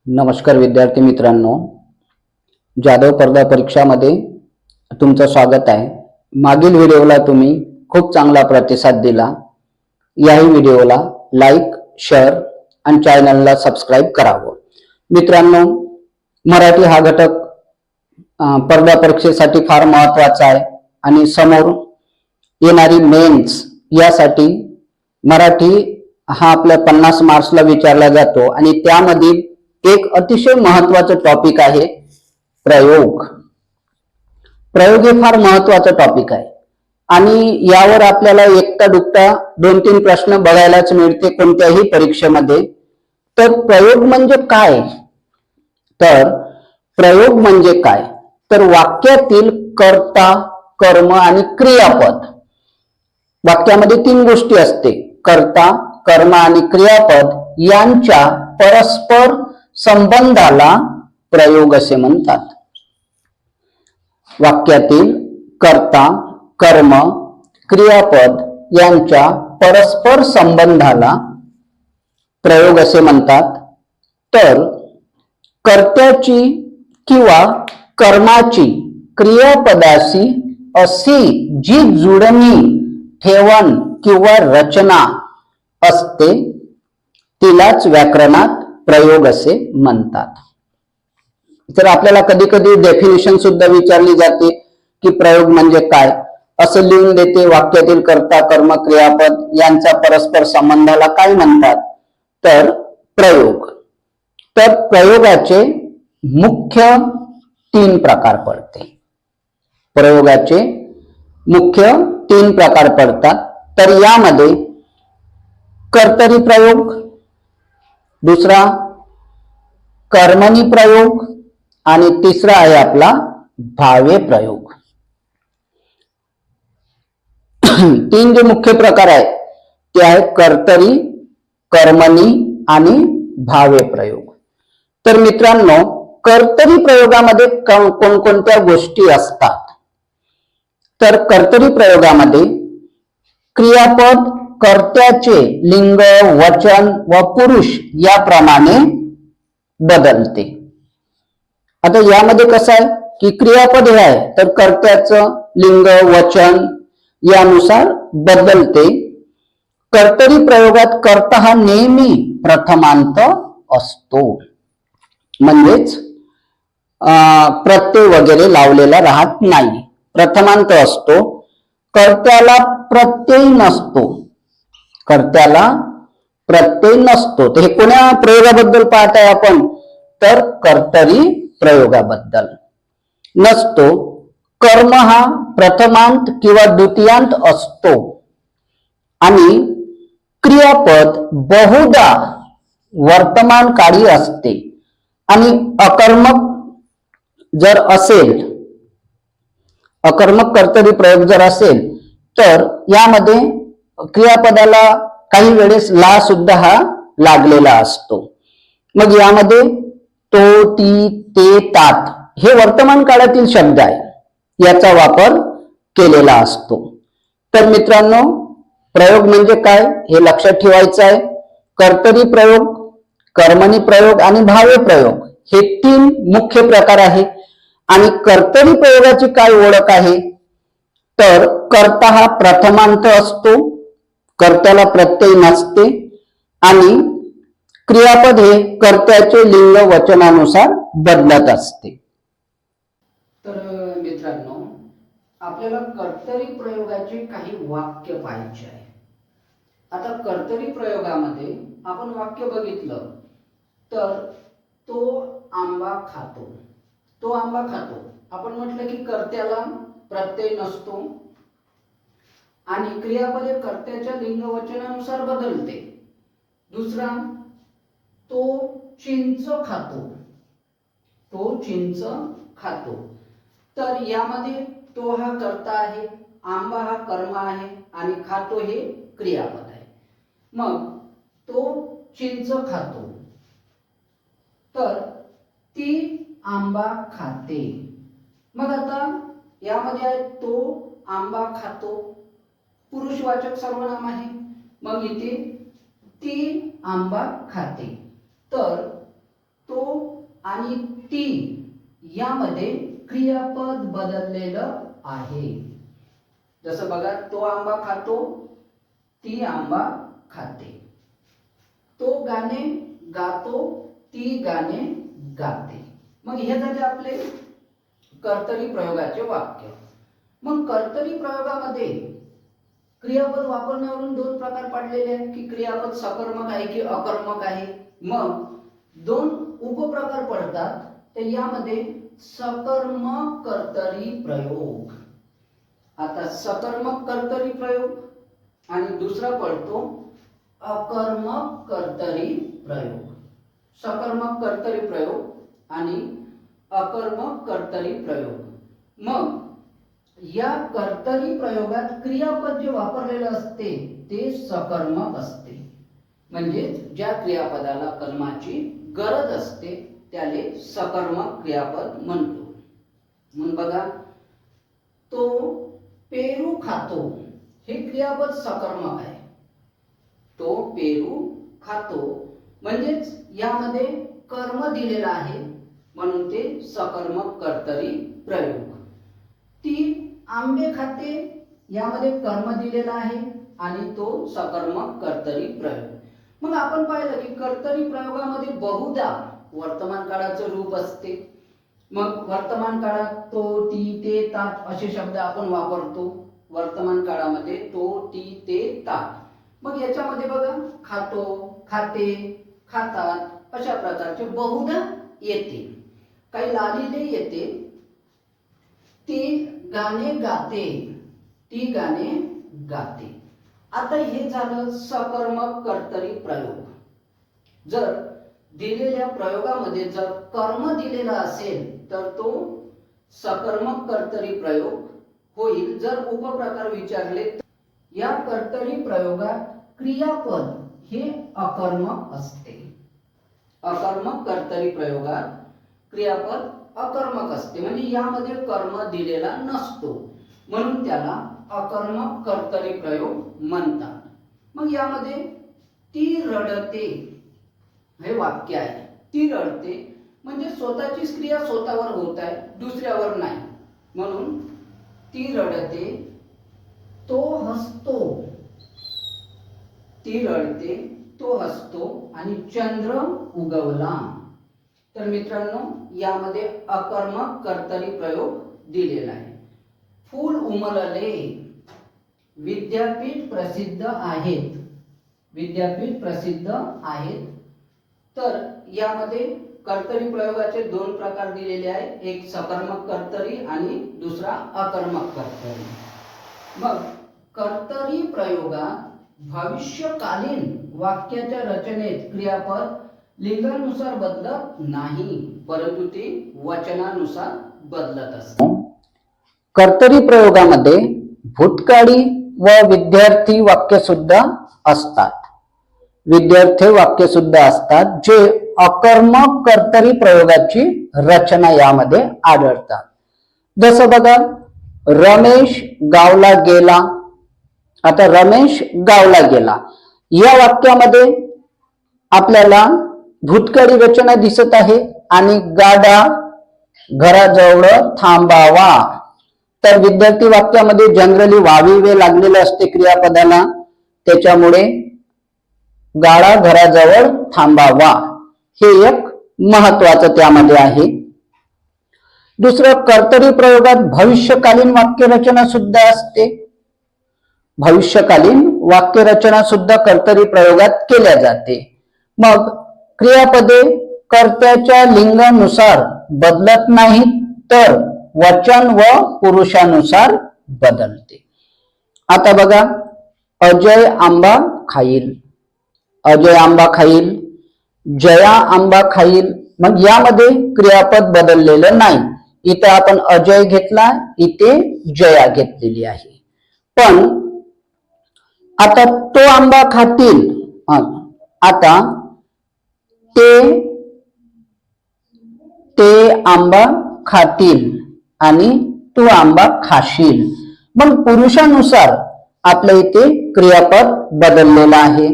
नमस्कार विद्यार्थी मित्रांनो, जाधव स्पर्धा परीक्षामध्ये तुमचं स्वागत आहे। मागील व्हिडिओला तुम्ही खूप चांगला प्रतिसाद दिला। याही व्हिडिओला लाईक, शेअर आणि चॅनलला सबस्क्राईब करावं। मित्रांनो, मराठी हा घटक स्पर्धा परीक्षेसाठी फार महत्त्वाचा आहे आणि समोर येणारी मेन्स यासाठी मराठी हा आपल्या 50 मार्क्सला विचारला जातो आणि त्यामधील एक अतिशय महत्त्वाचं टॉपिक आहे प्रयोग। प्रयोग हे फार महत्त्वाचं टॉपिक आहे आणि यावर आपल्याला एकटा दुकटा 2-3 प्रश्न बघायलाच मिळते कोणत्याही परीक्षेमध्ये। तर प्रयोग म्हणजे काय? तर प्रयोग म्हणजे काय तर वाक्यातील कर्ता, कर्म आणि क्रियापद, वाक्यामध्ये 3 गोष्टी असते, कर्ता, कर्म आणि क्रियापद यांच्या परस्पर संबंधाला प्रयोग असे म्हणतात। वाक्यातील कर्ता, कर्म, क्रियापद यांच्या परस्पर संबंधाला प्रयोग असे म्हणतात। तर कर्त्याची किंवा कर्माची क्रियापदाशी अशी जी जुळणी, ठेवण किंवा रचना असते तिलाच व्याकरणात प्रयोग असे म्हणतात। तर आपल्याला कधी कधी डेफिनेशन सुद्धा विचारली जाते की प्रयोग म्हणजे काय, असं लिहून देते वाक्यातील कर्ता, कर्म, क्रियापद यांचा परस्पर संबंधाला काय म्हणतात तर प्रयोग। तर प्रयोगाचे मुख्य 3 प्रकार पडते। प्रयोगाचे मुख्य 3 प्रकार पडतात। तर यामध्ये कर्तरी प्रयोग, दुसरा कर्मणी प्रयोग आणि तिसरा आहे आपला भावे प्रयोग। 3 जे मुख्य प्रकार आहेत ते आहेत कर्तरी, कर्मणी आणि भावे प्रयोग। तर मित्रांनो, कर्तरी प्रयोगामध्ये कोणकोणत्या गोष्टी असतात तर कर्तरी प्रयोगामध्ये क्रियापद कर्त्याचे लिंग, वचन व पुरुष याप्रमाणे बदलते। आता यामध्ये कसं आहे की क्रियापद हे आहे तर कर्त्याचं लिंग, वचन यानुसार बदलते। कर्तरी प्रयोगात कर्ता हा नेहमी प्रथमांत असतो, म्हणजेच प्रत्यय वगैरे लावलेला राहत नाही, प्रथमांत असतो। कर्त्याला प्रत्यय नसतो, कर्त्याला प्रत्यय नसतो। तर हे कोण्या प्रयोगाबद्दल पाहताय आपण तर कर्तरी प्रयोगाबद्दल नसतो। कर्म हा प्रथमांत किंवा द्वितीयांत असतो आणि क्रियापद बहुधा वर्तमान काळी असते आणि अकर्मक जर असेल, अकर्मक कर्तरी प्रयोग जर असेल तर यामध्ये क्रियापदाला काही वेळेस ला सुद्धा हा लागलेला असतो। मग यामध्ये तो, ती, ते, तात हे वर्तमान काळातील शब्द आहे, याचा वापर केलेला असतो। तर मित्रांनो, प्रयोग म्हणजे काय हे लक्षात ठेवायचं आहे। कर्तरी प्रयोग, कर्मणी प्रयोग आणि भावे प्रयोग हे 3 मुख्य प्रकार आहे। आणि कर्तरी प्रयोगाची काय ओळख आहे तर कर्ता हा प्रथमांत असतो, कर्त्याला प्रत्यय नसते आणि क्रियापद हे कर्त्याचे लिंग, वचनानुसार बदलत असते। तर मित्रांनो, आपल्याला कर्तरी प्रयोगाचे काही वाक्य पाहायचे आहे। आता कर्तरी प्रयोगामध्ये आपण वाक्य बघितलं तर तो आंबा खातो, तो आंबा खातो। आपण म्हटलं की कर्त्याला प्रत्यय नसतो आणि क्रियापद हे कर्त्याच्या लिंग, वचनानुसार बदलते। दुसरा, तो चिंच खातो, तो चिंच खातो। तर यामध्ये तो हा कर्ता आहे, आंबा हा कर्म आहे आणि खातो हे क्रियापद आहे। मग तो चिंच खातो तर ती आंबा खाते। मग आता यामध्ये आहे तो आंबा खातो, पुरुषवाचक सर्वनाम आहे। मग इथे ती आंबा खाते, तर तो आणि ती यामध्ये क्रियापद बदललेलं आहे. जसं बघा, तो आंबा खातो, ती आंबा खाते. तो गाणे गातो, ती गाणे गाते. मग हे झाले आपले कर्तरी प्रयोगाचे वाक्य. मग कर्तरी प्रयोगामध्ये क्रियापद वापरण्यावरून दोन प्रकार पडलेले आहेत की क्रियापद सकर्मक आहे की अकर्मक आहे. मग दोन उपप्रकार पडतात. तर यामध्ये सकर्मक कर्तरी प्रयोग, आता सकर्मक कर्तरी प्रयोग आणि दुसरा पडतो अकर्मक कर्तरी प्रयोग. सकर्मक कर्तरी प्रयोग आणि अकर्मक कर्तरी प्रयोग. मग या कर्तरी प्रयोगात क्रियापद जे वापरलेलं असते ते सकर्मक असते. म्हणजे ज्या क्रियापदाला कर्माची गरज असते त्याले सकर्मक क्रियापद म्हणतो. म्हणून बघा, तो पेरू खातो हे क्रियापद सकर्मक आहे. तो पेरू खातो म्हणजेच यामध्ये कर्म दिलेला आहे म्हणून ते सकर्मक कर्तरी प्रयोग. ती आंबे खाते यामध्ये कर्म दिलेला आहे आणि तो सकर्मक कर्तरी प्रयोग. मग आपण पाहिलं की कर्तरी प्रयोगामध्ये बहुधा वर्तमान काळाचं रूप असते. मग वर्तमान काळात तो, ती, ते, तात असे शब्द आपण वापरतो. वर्तमान काळामध्ये तो, ती, ते, तात. मग याच्यामध्ये बघा, खातो, खाते, खातात अशा प्रकारचे बहुधा येते. काही लालिले येते. ती गाणे गाते, ती गाणे गाते. आता हे झालं सकर्मक कर्तरी प्रयोग. जर दिलेल्या प्रयोगामध्ये जर कर्म दिलेला असेल तर तो सकर्मक कर्तरी प्रयोग होईल. जर उपप्रकार विचारले तर या कर्तरी प्रयोगात क्रियापद हे अकर्मक असते. अकर्मक कर्तरी प्रयोगात क्रियापद अकर्मक असते म्हणजे यामध्ये कर्म दिलेला नसतो म्हणून त्याला अकर्मक कर्तरी प्रयोग म्हणतात. मग यामध्ये ती रडते हे वाक्य आहे. ती रडते म्हणजे स्वतःचीच क्रिया स्वतःवर होत आहे, दुसऱ्यावर नाही. म्हणून ती रडते. तो हसतो, ती रडते, तो हसतो आणि चंद्र उगवला. तर मित्रांनो, यामध्ये अकर्मक कर्तरी प्रयोग दिलेला आहे. फूल उमलले, विद्यापीठ प्रसिद्ध आहेत, विद्यापीठ प्रसिद्ध आहेत. तर यामध्ये कर्तरी प्रयोगाचे दोन प्रकार दिलेले आहेत. एक सकर्मक कर्तरी आणि दुसरा अकर्मक कर्तरी. मग कर्तरी प्रयोगात भविष्यकालीन वाक्याच्या रचनेत क्रियापद लिंगानुसार बदलत नाही परंतु ते वचनानुसार बदलत असते. कर्तरी प्रयोगामध्ये भूतकाळी व विद्यार्थी वाक्य सुद्धा असतात. विद्यार्थी वाक्य सुद्धा असतात जे अकर्मक कर्तरी प्रयोगाची रचना यामध्ये आढळतात. जसं बघा, रमेश गावला गेला. आता रमेश गावला गेला या वाक्यामध्ये आपल्याला भूतकाळी रचना दिसत आहे आणि गाडा घराजवळ थांबावा. तर विद्यार्थी वाक्यामध्ये जनरली वावी वे लागलेलं असते क्रियापदाला, त्याच्यामुळे गाडा घराजवळ थांबावा हे एक महत्वाचं त्यामध्ये आहे. दुसरं, कर्तरी प्रयोगात भविष्यकालीन वाक्यरचना सुद्धा असते. भविष्यकालीन वाक्यरचना सुद्धा कर्तरी प्रयोगात केल्या जाते. मग क्रियापदे कर्त्याच्या लिंगानुसार बदलत नाहीत तर वचन व पुरुषानुसार बदलते. आता बघा, अजय आंबा खाईल, अजय आंबा खाईल, जया आंबा खाईल. मग यामध्ये क्रियापद बदललेलं नाही. इथे आपण अजय घेतला, इथे जया घेतलेली आहे. पण आता तो आंबा खातील, आता ते आंबा खातील आणि तू आंबा खाशील. मग पुरुषानुसार आपल्या इथे क्रियापद बदललेला आहे.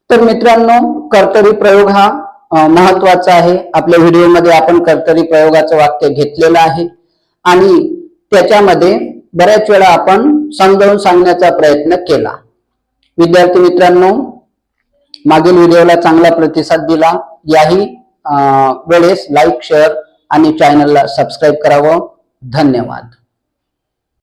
तर मित्रांनो, कर्तरी प्रयोग हा महत्वाचं आहे. आपल्या व्हिडिओमध्ये आपण कर्तरी प्रयोगाचं वाक्य घेतलेलं आहे आणि त्याच्यामध्ये बऱ्याच वेळा आपण समजावून सांगण्याचा प्रयत्न केला. विद्यार्थी मित्रांनो, मागील व्हिडिओला चांगला प्रतिसाद दिला. याही वेळेस लाईक, शेअर आणि चॅनलला सबस्क्राईब करावं. धन्यवाद.